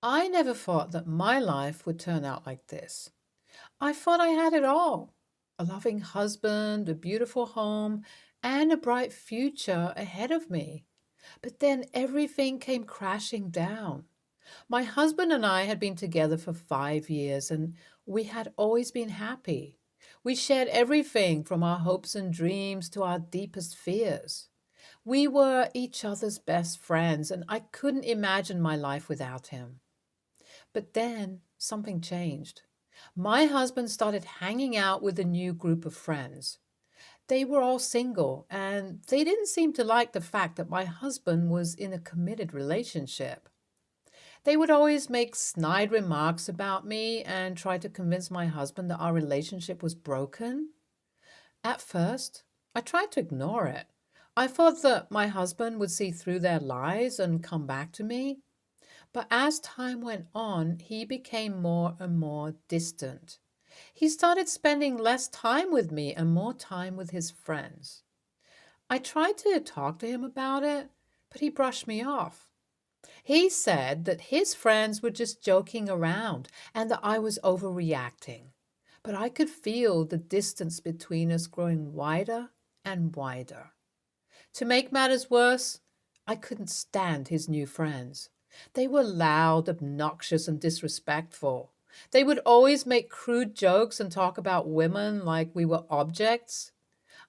I never thought that my life would turn out like this. I thought I had it all: a loving husband, a beautiful home, and a bright future ahead of me. But then everything came crashing down. My husband and I had been together for 5 years, and we had always been happy. We shared everything from our hopes and dreams to our deepest fears. We were each other's best friends, and I couldn't imagine my life without him. But then something changed. My husband started hanging out with a new group of friends. They were all single, and they didn't seem to like the fact that my husband was in a committed relationship. They would always make snide remarks about me and try to convince my husband that our relationship was broken. At first, I tried to ignore it. I thought that my husband would see through their lies and come back to me. But as time went on, he became more and more distant. He started spending less time with me and more time with his friends. I tried to talk to him about it, but he brushed me off. He said that his friends were just joking around and that I was overreacting. But I could feel the distance between us growing wider and wider. To make matters worse, I couldn't stand his new friends. They were loud, obnoxious, and disrespectful. They would always make crude jokes and talk about women like we were objects.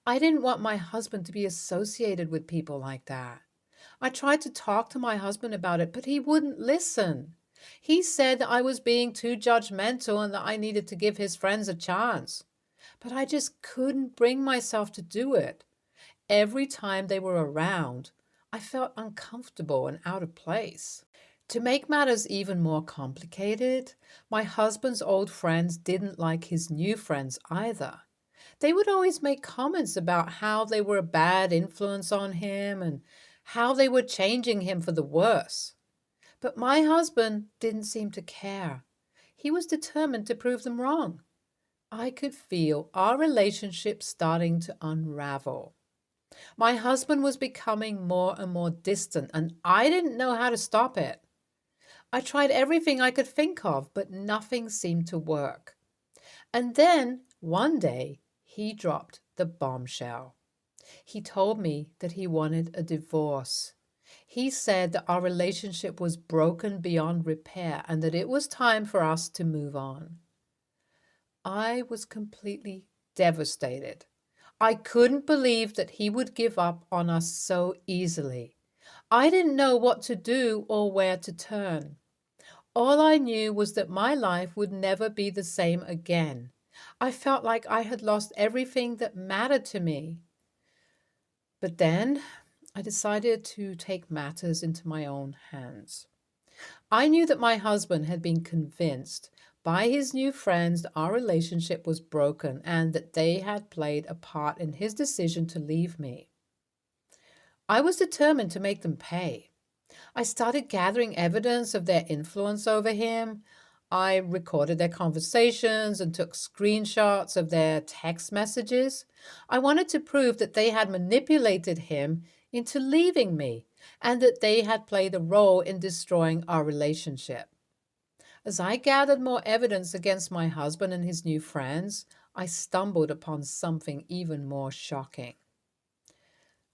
I didn't want my husband to be associated with people like that. I tried to talk to my husband about it, but he wouldn't listen. He said that I was being too judgmental and that I needed to give his friends a chance. But I just couldn't bring myself to do it. Every time they were around, I felt uncomfortable and out of place. To make matters even more complicated, my husband's old friends didn't like his new friends either. They would always make comments about how they were a bad influence on him and how they were changing him for the worse. But my husband didn't seem to care. He was determined to prove them wrong. I could feel our relationship starting to unravel. My husband was becoming more and more distant, and I didn't know how to stop it. I tried everything I could think of, but nothing seemed to work. And then, one day, he dropped the bombshell. He told me that he wanted a divorce. He said that our relationship was broken beyond repair and that it was time for us to move on. I was completely devastated. I couldn't believe that he would give up on us so easily. I didn't know what to do or where to turn. All I knew was that my life would never be the same again. I felt like I had lost everything that mattered to me. But then I decided to take matters into my own hands. I knew that my husband had been convinced by his new friends that our relationship was broken and that they had played a part in his decision to leave me. I was determined to make them pay. I started gathering evidence of their influence over him. I recorded their conversations and took screenshots of their text messages. I wanted to prove that they had manipulated him into leaving me and that they had played a role in destroying our relationship. As I gathered more evidence against my husband and his new friends, I stumbled upon something even more shocking.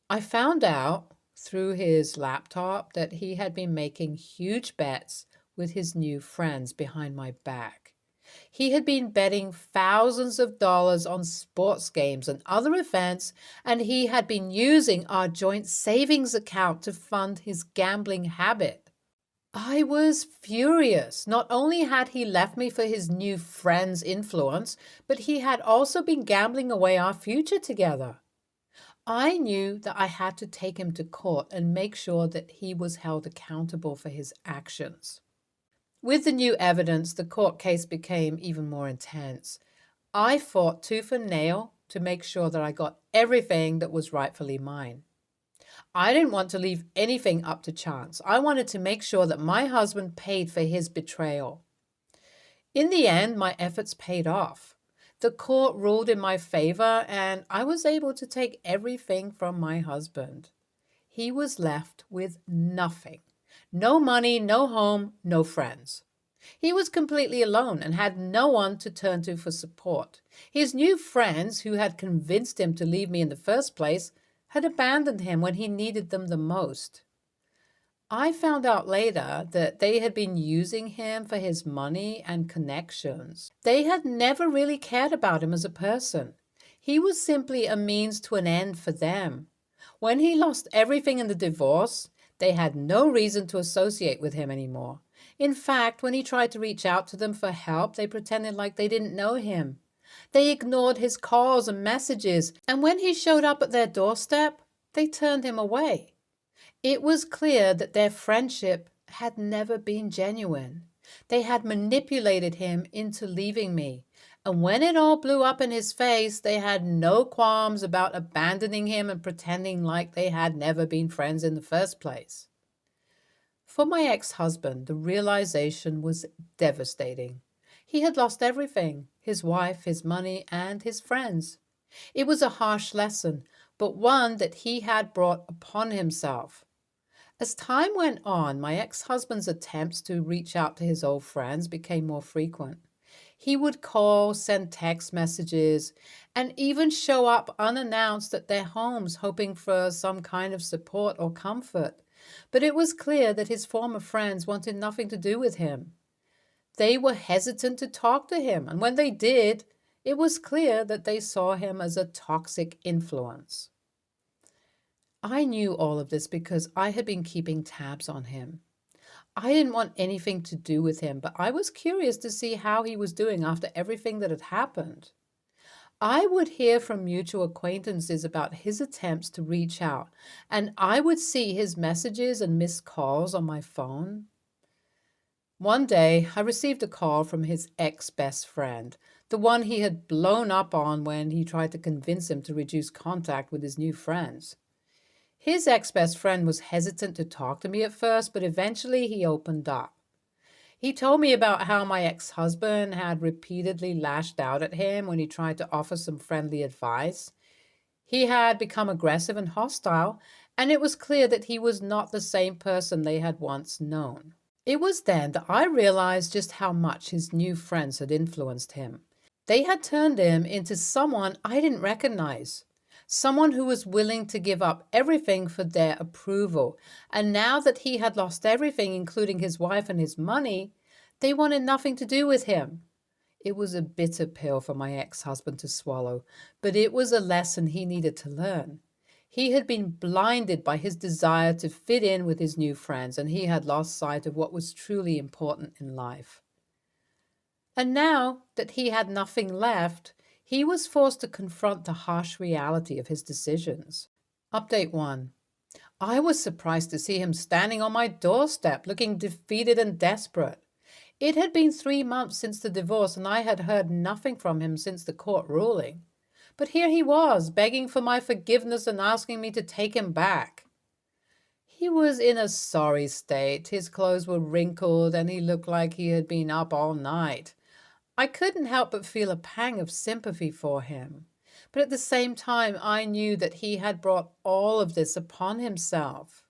I found out through his laptop that he had been making huge bets with his new friends behind my back. He had been betting thousands of dollars on sports games and other events, and he had been using our joint savings account to fund his gambling habit. I was furious. Not only had he left me for his new friend's influence, but he had also been gambling away our future together. I knew that I had to take him to court and make sure that he was held accountable for his actions. With the new evidence, the court case became even more intense. I fought tooth and nail to make sure that I got everything that was rightfully mine. I didn't want to leave anything up to chance. I wanted to make sure that my husband paid for his betrayal. In the end, my efforts paid off. The court ruled in my favor, and I was able to take everything from my husband. He was left with nothing. No money, no home, no friends. He was completely alone and had no one to turn to for support. His new friends, who had convinced him to leave me in the first place, had abandoned him when he needed them the most. I found out later that they had been using him for his money and connections. They had never really cared about him as a person. He was simply a means to an end for them. When he lost everything in the divorce, they had no reason to associate with him anymore. In fact, when he tried to reach out to them for help, they pretended like they didn't know him. They ignored his calls and messages, and when he showed up at their doorstep, they turned him away. It was clear that their friendship had never been genuine. They had manipulated him into leaving me, and when it all blew up in his face, they had no qualms about abandoning him and pretending like they had never been friends in the first place. For my ex-husband, the realization was devastating. He had lost everything: his wife, his money, and his friends. It was a harsh lesson, but one that he had brought upon himself. As time went on, my ex-husband's attempts to reach out to his old friends became more frequent. He would call, send text messages, and even show up unannounced at their homes, hoping for some kind of support or comfort. But it was clear that his former friends wanted nothing to do with him. They were hesitant to talk to him, and when they did, it was clear that they saw him as a toxic influence. I knew all of this because I had been keeping tabs on him. I didn't want anything to do with him, but I was curious to see how he was doing after everything that had happened. I would hear from mutual acquaintances about his attempts to reach out, and I would see his messages and missed calls on my phone. One day, I received a call from his ex-best friend, the one he had blown up on when he tried to convince him to reduce contact with his new friends. His ex-best friend was hesitant to talk to me at first, but eventually he opened up. He told me about how my ex-husband had repeatedly lashed out at him when he tried to offer some friendly advice. He had become aggressive and hostile, and it was clear that he was not the same person they had once known. It was then that I realized just how much his new friends had influenced him. They had turned him into someone I didn't recognize. Someone who was willing to give up everything for their approval. And now that he had lost everything, including his wife and his money, they wanted nothing to do with him. It was a bitter pill for my ex-husband to swallow, but it was a lesson he needed to learn. He had been blinded by his desire to fit in with his new friends, and he had lost sight of what was truly important in life. And now that he had nothing left, he was forced to confront the harsh reality of his decisions. Update 1. I was surprised to see him standing on my doorstep, looking defeated and desperate. It had been 3 months since the divorce, and I had heard nothing from him since the court ruling. But here he was, begging for my forgiveness and asking me to take him back. He was in a sorry state. His clothes were wrinkled, and he looked like he had been up all night. I couldn't help but feel a pang of sympathy for him. But at the same time, I knew that he had brought all of this upon himself.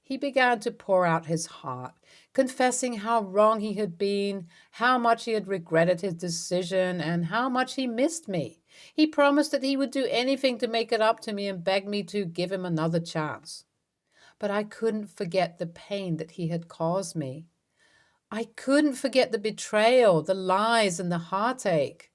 He began to pour out his heart, confessing how wrong he had been, how much he had regretted his decision, and how much he missed me. He promised that he would do anything to make it up to me and begged me to give him another chance. But I couldn't forget the pain that he had caused me. I couldn't forget the betrayal, the lies, and the heartache.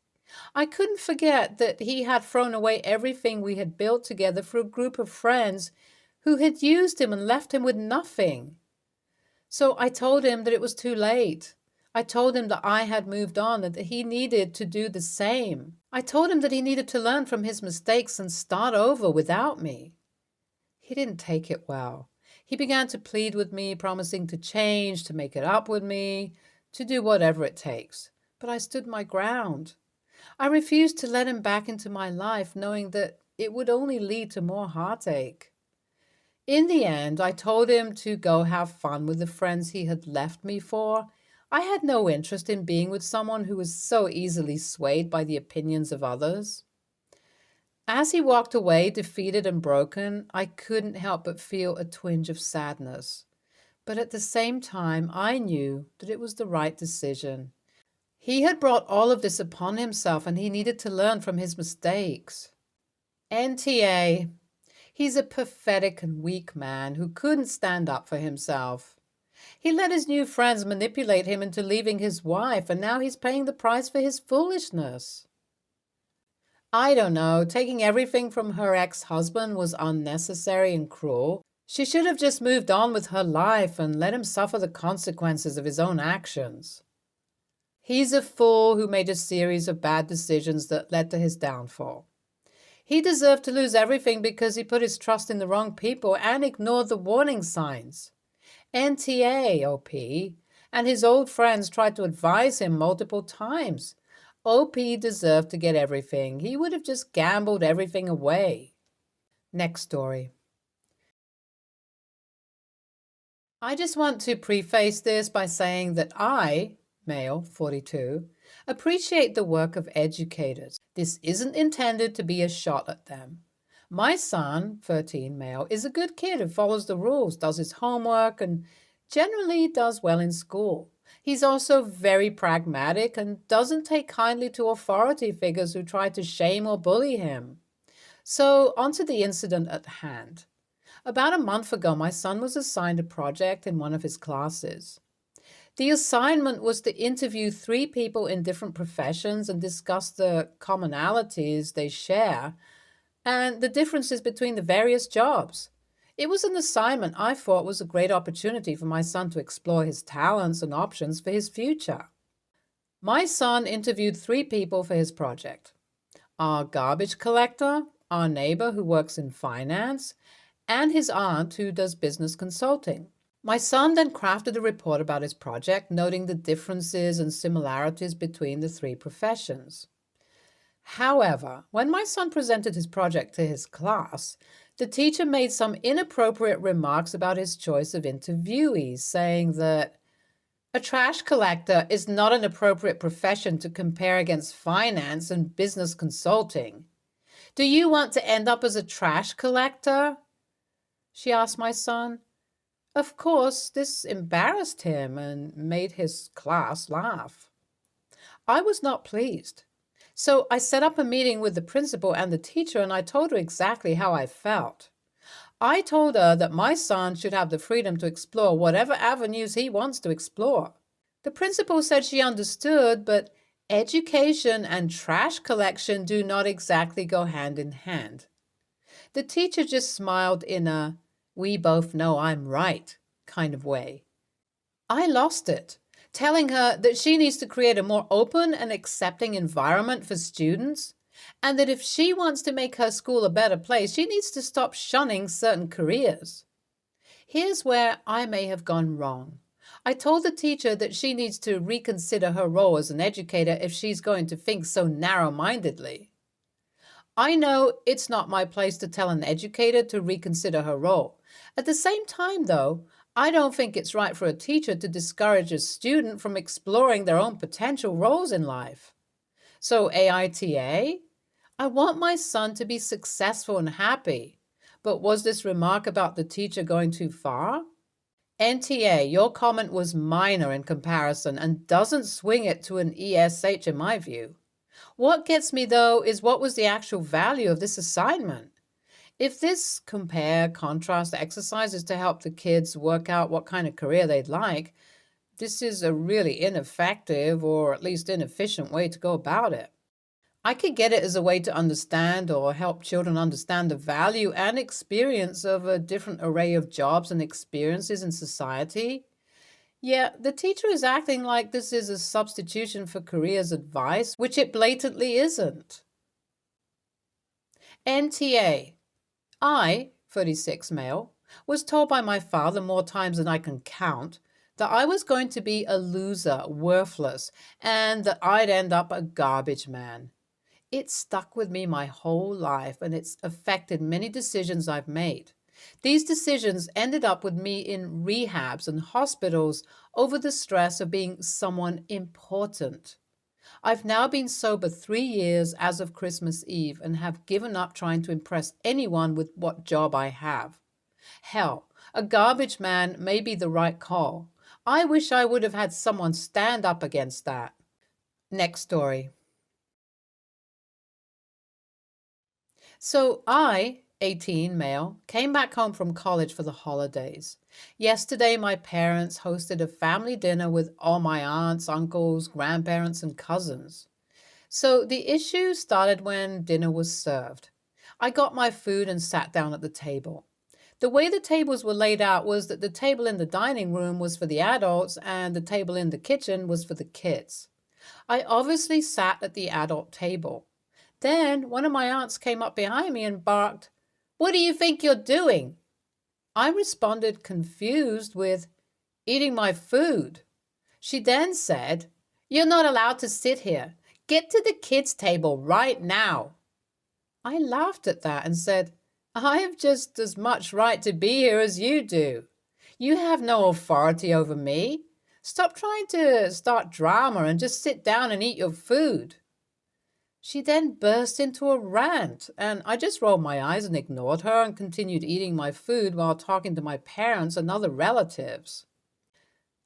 I couldn't forget that he had thrown away everything we had built together for a group of friends who had used him and left him with nothing. So I told him that it was too late. I told him that I had moved on and that he needed to do the same. I told him that he needed to learn from his mistakes and start over without me. He didn't take it well. He began to plead with me, promising to change, to make it up with me, to do whatever it takes. But I stood my ground. I refused to let him back into my life, knowing that it would only lead to more heartache. In the end, I told him to go have fun with the friends he had left me for. I had no interest in being with someone who was so easily swayed by the opinions of others. As he walked away, defeated and broken, I couldn't help but feel a twinge of sadness. But at the same time, I knew that it was the right decision. He had brought all of this upon himself and he needed to learn from his mistakes. NTA. He's a pathetic and weak man who couldn't stand up for himself. He let his new friends manipulate him into leaving his wife, and now he's paying the price for his foolishness. I don't know, taking everything from her ex-husband was unnecessary and cruel. She should have just moved on with her life and let him suffer the consequences of his own actions. He's a fool who made a series of bad decisions that led to his downfall. He deserved to lose everything because he put his trust in the wrong people and ignored the warning signs. NTA, OP, and his old friends tried to advise him multiple times. OP deserved to get everything. He would have just gambled everything away. Next story. I just want to preface this by saying that I, male, 42, appreciate the work of educators. This isn't intended to be a shot at them. My son, 13, male, is a good kid who follows the rules, does his homework, and generally does well in school. He's also very pragmatic and doesn't take kindly to authority figures who try to shame or bully him. So, on to the incident at hand. About a month ago, my son was assigned a project in one of his classes. The assignment was to interview 3 people in different professions and discuss the commonalities they share and the differences between the various jobs. It was an assignment I thought was a great opportunity for my son to explore his talents and options for his future. My son interviewed 3 people for his project: our garbage collector, our neighbor who works in finance, and his aunt who does business consulting. My son then crafted a report about his project, noting the differences and similarities between the 3 professions. However, when my son presented his project to his class, the teacher made some inappropriate remarks about his choice of interviewees, saying that a trash collector is not an appropriate profession to compare against finance and business consulting. Do you want to end up as a trash collector? She asked my son. Of course, this embarrassed him and made his class laugh. I was not pleased. So I set up a meeting with the principal and the teacher, and I told her exactly how I felt. I told her that my son should have the freedom to explore whatever avenues he wants to explore. The principal said she understood, but education and trash collection do not exactly go hand in hand. The teacher just smiled in a "we both know I'm right" kind of way. I lost it, telling her that she needs to create a more open and accepting environment for students, and that if she wants to make her school a better place, she needs to stop shunning certain careers. Here's where I may have gone wrong. I told the teacher that she needs to reconsider her role as an educator if she's going to think so narrow-mindedly. I know it's not my place to tell an educator to reconsider her role. At the same time, though, I don't think it's right for a teacher to discourage a student from exploring their own potential roles in life. So AITA? I want my son to be successful and happy. But was this remark about the teacher going too far? NTA, your comment was minor in comparison and doesn't swing it to an ESH in my view. What gets me, though, is what was the actual value of this assignment? If this compare-contrast exercise is to help the kids work out what kind of career they'd like, this is a really ineffective or at least inefficient way to go about it. I could get it as a way to understand or help children understand the value and experience of a different array of jobs and experiences in society. Yet the teacher is acting like this is a substitution for careers advice, which it blatantly isn't. NTA. I, 36 male, was told by my father more times than I can count that I was going to be a loser, worthless, and that I'd end up a garbage man. It stuck with me my whole life, and it's affected many decisions I've made. These decisions ended up with me in rehabs and hospitals over the stress of being someone important. I've now been sober 3 years as of Christmas Eve and have given up trying to impress anyone with what job I have. Hell, A garbage man may be the right call. I wish I would have had someone stand up against that. Next story. So I, 18 male, came back home from college for the holidays. Yesterday, my parents hosted a family dinner with all my aunts, uncles, grandparents, and cousins. So the issue started when dinner was served. I got my food and sat down at the table. The way the tables were laid out was that the table in the dining room was for the adults and the table in the kitchen was for the kids. I obviously sat at the adult table. Then one of my aunts came up behind me and barked, "What do you think you're doing?" I responded, confused, with, "Eating my food." She then said, "You're not allowed to sit here. Get to the kids' table right now." I laughed at that and said, "I have just as much right to be here as you do. You have no authority over me. Stop trying to start drama and just sit down and eat your food." She then burst into a rant, and I just rolled my eyes and ignored her and continued eating my food while talking to my parents and other relatives.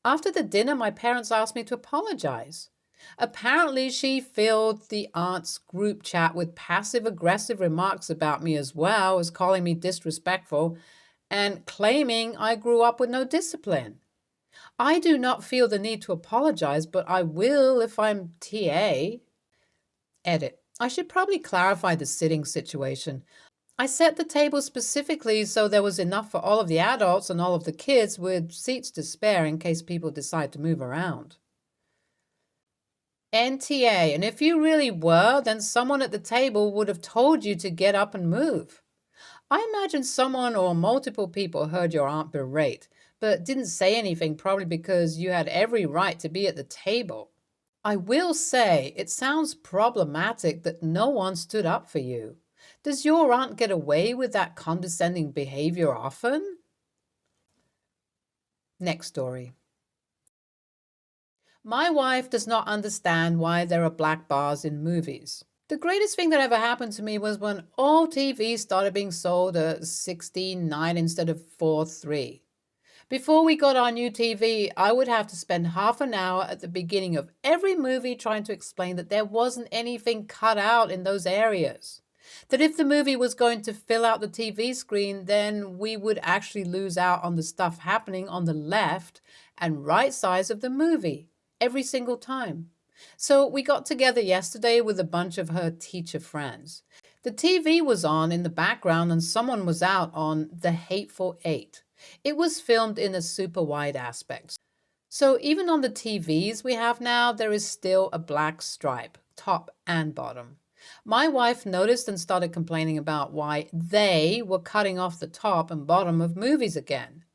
After the dinner, my parents asked me to apologize. Apparently, she filled the aunt's group chat with passive aggressive remarks about me, as well as calling me disrespectful and claiming I grew up with no discipline. I do not feel the need to apologize, but I will if I'm TA. Edit. I should probably clarify the sitting situation. I set the table specifically so there was enough for all of the adults and all of the kids, with seats to spare in case people decide to move around. NTA, and if you really were, then someone at the table would have told you to get up and move. I imagine someone or multiple people heard your aunt berate, but didn't say anything, probably because you had every right to be at the table. I will say it sounds problematic that no one stood up for you. Does your aunt get away with that condescending behavior often? Next story. My wife does not understand why there are black bars in movies. The greatest thing that ever happened to me was when all TVs started being sold at 16:9 instead of 4:3. Before we got our new TV, I would have to spend half an hour at the beginning of every movie trying to explain that there wasn't anything cut out in those areas. That if the movie was going to fill out the TV screen, then we would actually lose out on the stuff happening on the left and right sides of the movie every single time. So we got together yesterday with a bunch of her teacher friends. The TV was on in the background and someone was out on The Hateful Eight. It was filmed in a super wide aspect. So even on the TVs we have now, there is still a black stripe, top and bottom. My wife noticed and started complaining about why they were cutting off the top and bottom of movies again.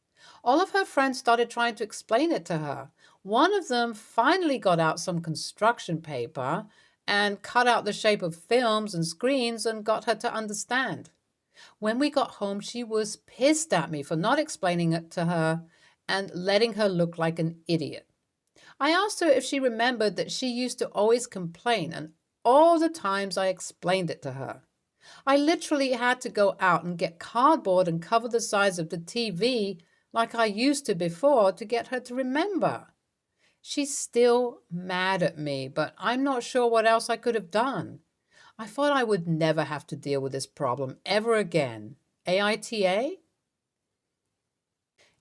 All of her friends started trying to explain it to her. One of them finally got out some construction paper and cut out the shape of films and screens and got her to understand. When we got home, she was pissed at me for not explaining it to her and letting her look like an idiot. I asked her if she remembered that she used to always complain and all the times I explained it to her. I literally had to go out and get cardboard and cover the sides of the TV like I used to before to get her to remember. She's still mad at me, but I'm not sure what else I could have done. I thought I would never have to deal with this problem ever again. AITA?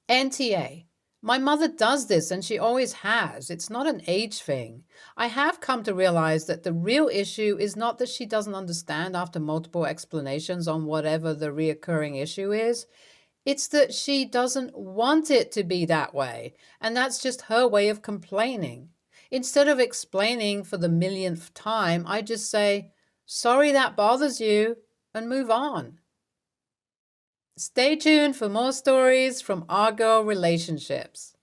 NTA. My mother does this and she always has. It's not an age thing. I have come to realize that the real issue is not that she doesn't understand after multiple explanations on whatever the reoccurring issue is. It's that she doesn't want it to be that way, and that's just her way of complaining. Instead of explaining for the millionth time, I just say, "Sorry that bothers you," and move on. Stay tuned for more stories from our girl relationships.